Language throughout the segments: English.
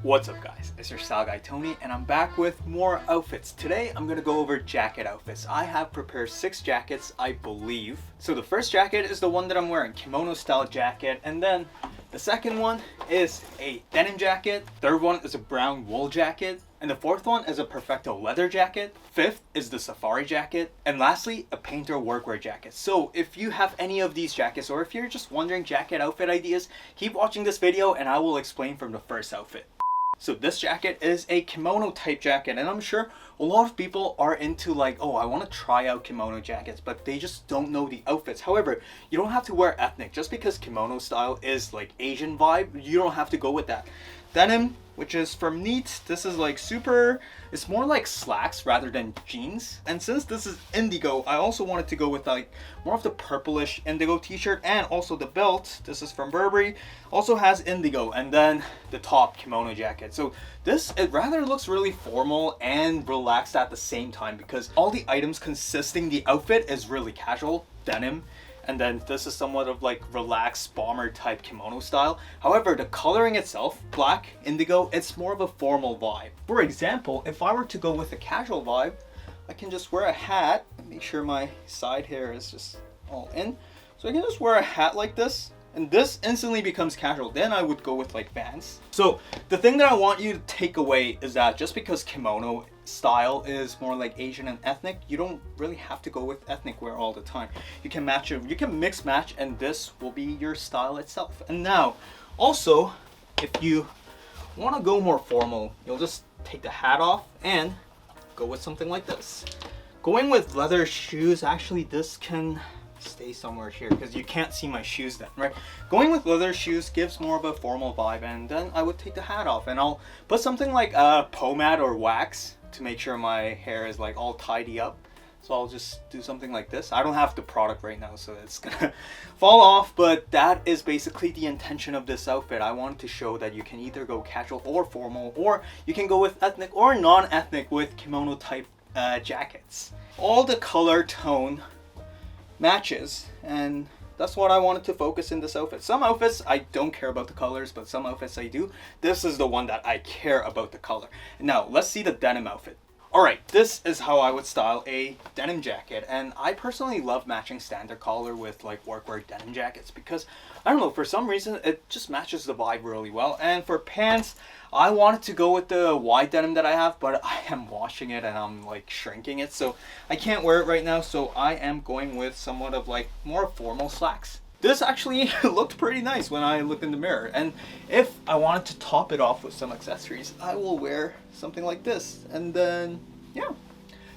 What's up guys, it's your style guy Tony and I'm back with more outfits. Today I'm gonna go over jacket outfits. I have prepared 6 jackets, I believe. So the first jacket is the one that I'm wearing, kimono style jacket, and then the second one is a denim jacket, third one is a brown wool jacket, and the fourth one is a perfecto leather jacket, fifth is the safari jacket, and lastly a painter workwear jacket. So if you have any of these jackets or if you're just wondering jacket outfit ideas, keep watching this video and I will explain from the first outfit. So this jacket is a kimono type jacket, and I'm sure a lot of people are into like, oh, I want to try out kimono jackets, but they just don't know the outfits. However, you don't have to wear ethnic. Just because kimono style is like Asian vibe, you don't have to go with that. Denim, which is from Neat, this is like super, it's more like slacks rather than jeans. And since this is indigo, I also wanted to go with like more of the purplish indigo t-shirt, and also the belt, this is from Burberry, also has indigo, and then the top kimono jacket. So this, it rather looks really formal and relaxed at the same time because all the items consisting the outfit is really casual, denim, and then this is somewhat of like relaxed bomber type kimono style. However, the coloring itself, black, indigo, it's more of a formal vibe. For example, if I were to go with a casual vibe, I can just wear a hat and make sure my side hair is just all in. So I can just wear a hat like this, and this instantly becomes casual. Then I would go with like Vans. So the thing that I want you to take away is that just because kimono style is more like Asian and ethnic, you don't really have to go with ethnic wear all the time. You can match it, you can mix match, and this will be your style itself. And now also, if you want to go more formal, you'll just take the hat off and go with something like this. Going with leather shoes, actually this can stay somewhere here because you can't see my shoes then, right? Going with leather shoes gives more of a formal vibe, and then I would take the hat off and I'll put something like pomade or wax to make sure my hair is like all tidy up. So I'll just do something like this. I don't have the product right now, so it's gonna fall off, but that is basically the intention of this outfit. I wanted to show that you can either go casual or formal, or you can go with ethnic or non-ethnic with kimono type jackets. All the color tone matches, and that's what I wanted to focus in this outfit. Some outfits I don't care about the colors, but some outfits I do. This is the one that I care about the color. Now let's see the denim outfit. Alright, this is how I would style a denim jacket, and I personally love matching standard collar with like workwear denim jackets because I don't know, for some reason it just matches the vibe really well. And for pants, I wanted to go with the wide denim that I have, but I am washing it and I'm like shrinking it, so I can't wear it right now. So I am going with somewhat of like more formal slacks. This actually looked pretty nice when I looked in the mirror, and if I wanted to top it off with some accessories, I will wear something like this, and then yeah,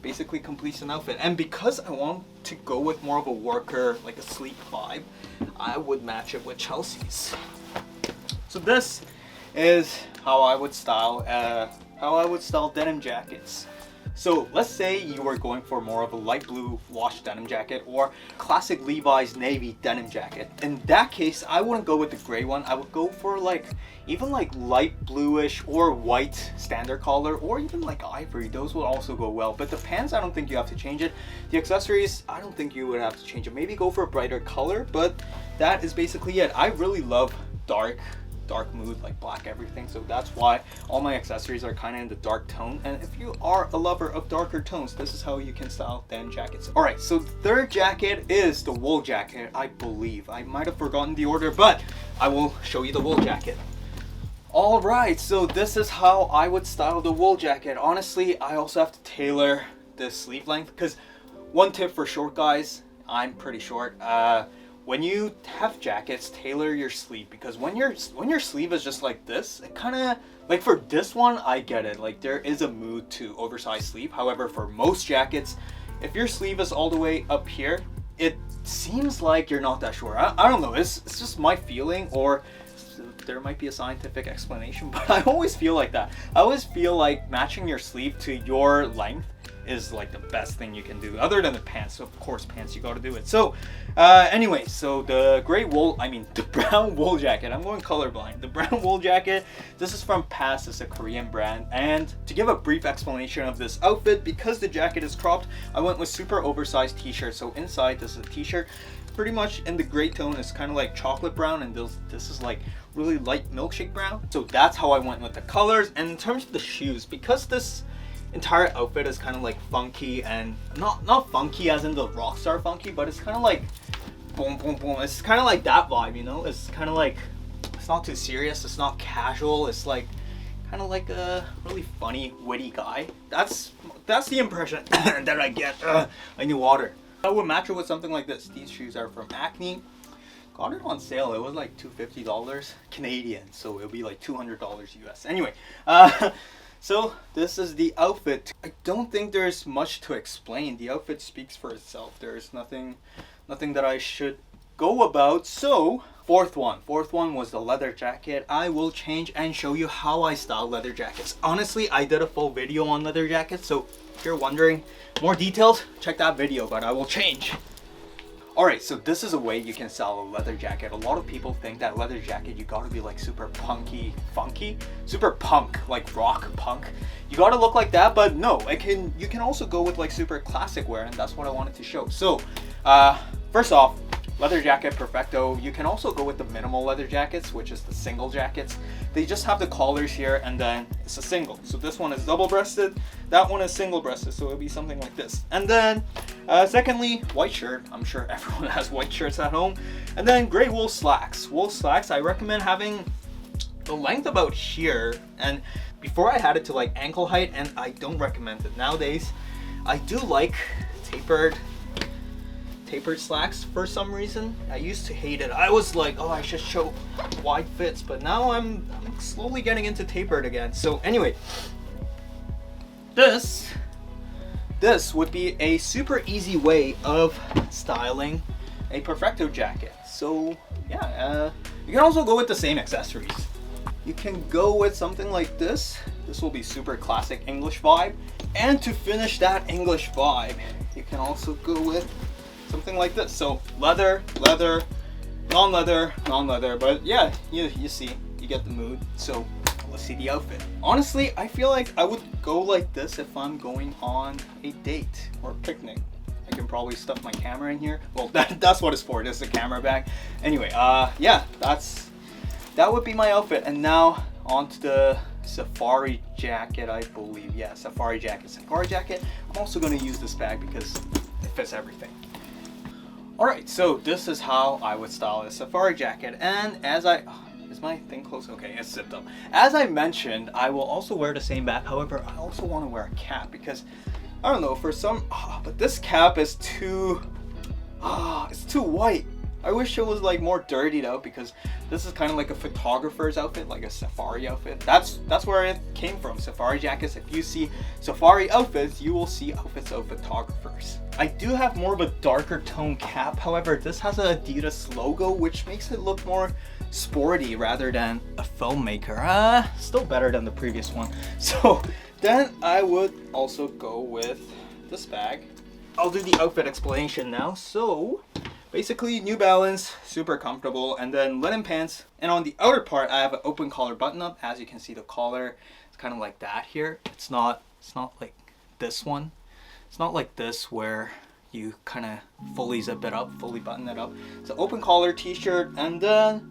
basically completes an outfit. And because I want to go with more of a worker, like a sleek vibe, I would match it with Chelsea's. So this is how I would style denim jackets. So let's say you were going for more of a light blue wash denim jacket or classic Levi's navy denim jacket. In that case, I wouldn't go with the gray one. I would go for like even like light bluish or white standard collar, or even like ivory. Those will also go well. But the pants, I don't think you have to change it. The accessories, I don't think you would have to change it. Maybe go for a brighter color, but that is basically it. I really love dark mood, like black everything, so that's why all my accessories are kind of in the dark tone. And if you are a lover of darker tones, this is how you can style denim jackets. All right, so the third jacket is the wool jacket. I believe I might have forgotten the order, but I will show you the wool jacket. All right, so this is how I would style the wool jacket. Honestly, I also have to tailor the sleeve length, because one tip for short guys, I'm pretty short, when you have jackets, tailor your sleeve, because when your sleeve is just like this, it kind of, like for this one, I get it. Like there is a mood to oversized sleeve. However, for most jackets, if your sleeve is all the way up here, it seems like you're not that sure. I don't know, it's just my feeling, or there might be a scientific explanation, but I always feel like that. I always feel like matching your sleeve to your length is like the best thing you can do, other than the pants. So of course pants, you got to do it. So anyway, so the brown wool jacket, I'm going colorblind. The brown wool jacket, this is from Pass. It's a Korean brand. And to give a brief explanation of this outfit, because the jacket is cropped, I went with super oversized t-shirt. So inside, this is a t-shirt pretty much in the gray tone. It's kind of like chocolate brown, and this is like really light milkshake brown. So that's how I went with the colors. And in terms of the shoes, because this entire outfit is kind of like funky, and not funky as in the rockstar funky, but it's kind of like boom boom boom. It's kind of like that vibe, you know. It's kind of like, it's not too serious, it's not casual, it's like kind of like a really funny, witty guy. That's the impression that I get. I need water. I would match it with something like this. These shoes are from Acne. Got it on sale. It was like $250 Canadian, so it'll be like $200 US. Anyway, so this is the outfit. I don't think there's much to explain. The outfit speaks for itself. There's nothing that I should go about. So fourth one was the leather jacket. I will change and show you how I style leather jackets. Honestly, I did a full video on leather jackets, so if you're wondering more details, check that video, but I will change. Alright, so this is a way you can style a leather jacket. A lot of people think that leather jacket, you gotta be like super punky, funky, super punk, like rock punk. You gotta look like that, but no, you can also go with like super classic wear, and that's what I wanted to show. So, first off, leather jacket perfecto. You can also go with the minimal leather jackets, which is the single jackets. They just have the collars here, and then it's a single. So this one is double-breasted, that one is single-breasted, so it'll be something like this. And then secondly, white shirt. I'm sure everyone has white shirts at home. And then gray wool slacks. Wool slacks, I recommend having the length about here, and before I had it to like ankle height, and I don't recommend it nowadays. I do like tapered slacks for some reason. I used to hate it. I was like, oh, I should show wide fits, but now I'm slowly getting into tapered again. So anyway, this would be a super easy way of styling a perfecto jacket. So yeah, you can also go with the same accessories. You can go with something like this. This will be super classic English vibe. And to finish that English vibe, you can also go with something like this. So leather, non-leather, but yeah, you see, you get the mood. So let's see the outfit. Honestly, I feel like I would go like this if I'm going on a date or a picnic. I can probably stuff my camera in here. Well, that's what it's for. This is a camera bag. Anyway, yeah, that would be my outfit. And now on to the safari jacket, I believe. Yeah, safari jacket. I'm also going to use this bag because it fits everything. Alright, so this is how I would style a safari jacket, and is my thing close? Okay, it's zipped up. As I mentioned, I will also wear the same bag. However, I also want to wear a cap because, I don't know, for some, but this cap is it's too white. I wish it was like more dirtied out, because this is kind of like a photographer's outfit, like a safari outfit. That's where it came from, safari jackets. If you see safari outfits, you will see outfits of photographers. I do have more of a darker tone cap. However, this has an Adidas logo, which makes it look more sporty rather than a filmmaker. Still better than the previous one. So then I would also go with this bag. I'll do the outfit explanation now. So basically, New Balance, super comfortable, and then linen pants. And on the outer part, I have an open collar button up. As you can see, the collar, it's kind of like that here. It's not like this one. It's not like this where you kind of fully zip it up, fully button it up. It's an open collar t-shirt, and then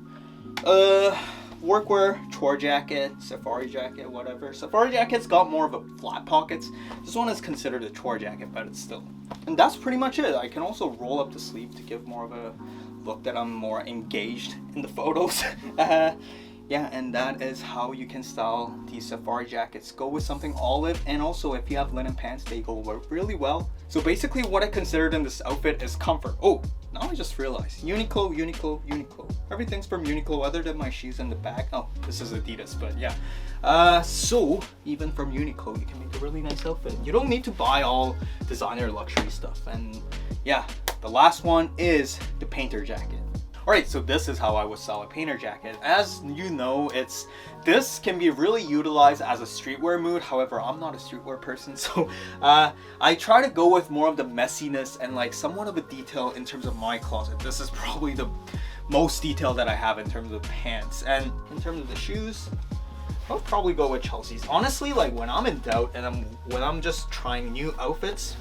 workwear, chore jacket, safari jacket, whatever. Safari jacket's got more of a flat pockets. This one is considered a chore jacket, but it's still. And that's pretty much it. I can also roll up the sleeve to give more of a look that I'm more engaged in the photos. Yeah, and that is how you can style these safari jackets. Go with something olive, and also if you have linen pants, they go really well. So basically what I considered in this outfit is comfort. Oh, now I just realized, Uniqlo. Everything's from Uniqlo other than my shoes in the bag. Oh, this is Adidas, but yeah. So even from Uniqlo, you can make a really nice outfit. You don't need to buy all designer luxury stuff. And yeah, the last one is the painter jacket. Alright, so this is how I would style a painter jacket. As you know, this can be really utilized as a streetwear mood. However, I'm not a streetwear person, so I try to go with more of the messiness and like somewhat of a detail in terms of my closet. This is probably the most detail that I have in terms of pants. And in terms of the shoes, I'll probably go with Chelsea's. Honestly, like when I'm in doubt and when I'm just trying new outfits,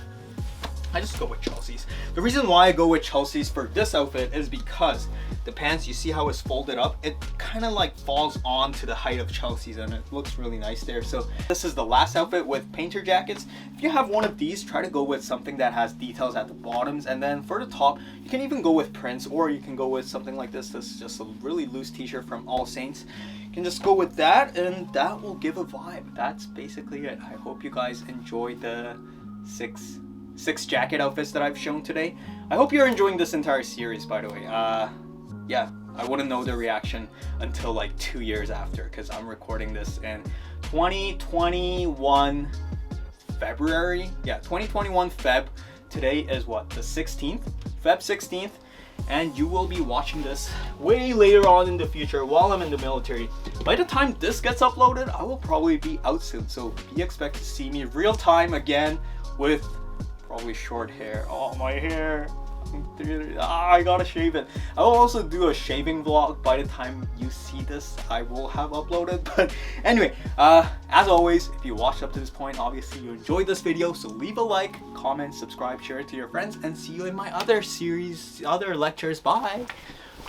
I just go with Chelsea's. The reason why I go with Chelsea's for this outfit is because the pants, you see how it's folded up? It kind of like falls onto the height of Chelsea's and it looks really nice there. So this is the last outfit with painter jackets. If you have one of these, try to go with something that has details at the bottoms, and then for the top, you can even go with prints, or you can go with something like this. This is just a really loose t-shirt from All Saints. You can just go with that and that will give a vibe. That's basically it. I hope you guys enjoyed the six jacket outfits that I've shown today. I hope you're enjoying this entire series, by the way. Yeah, I wouldn't know the reaction until like 2 years after, because I'm recording this in 2021 February. Yeah, 2021 Feb. Today is what, the 16th? Feb 16th. And you will be watching this way later on in the future while I'm in the military. By the time this gets uploaded, I will probably be out soon. So you expect to see me real time again with probably short hair. Oh, my hair. I gotta shave it. I will also do a shaving vlog by the time you see this. I will have uploaded. But anyway, as always, if you watched up to this point, obviously you enjoyed this video. So leave a like, comment, subscribe, share it to your friends, and see you in my other series, other lectures. Bye.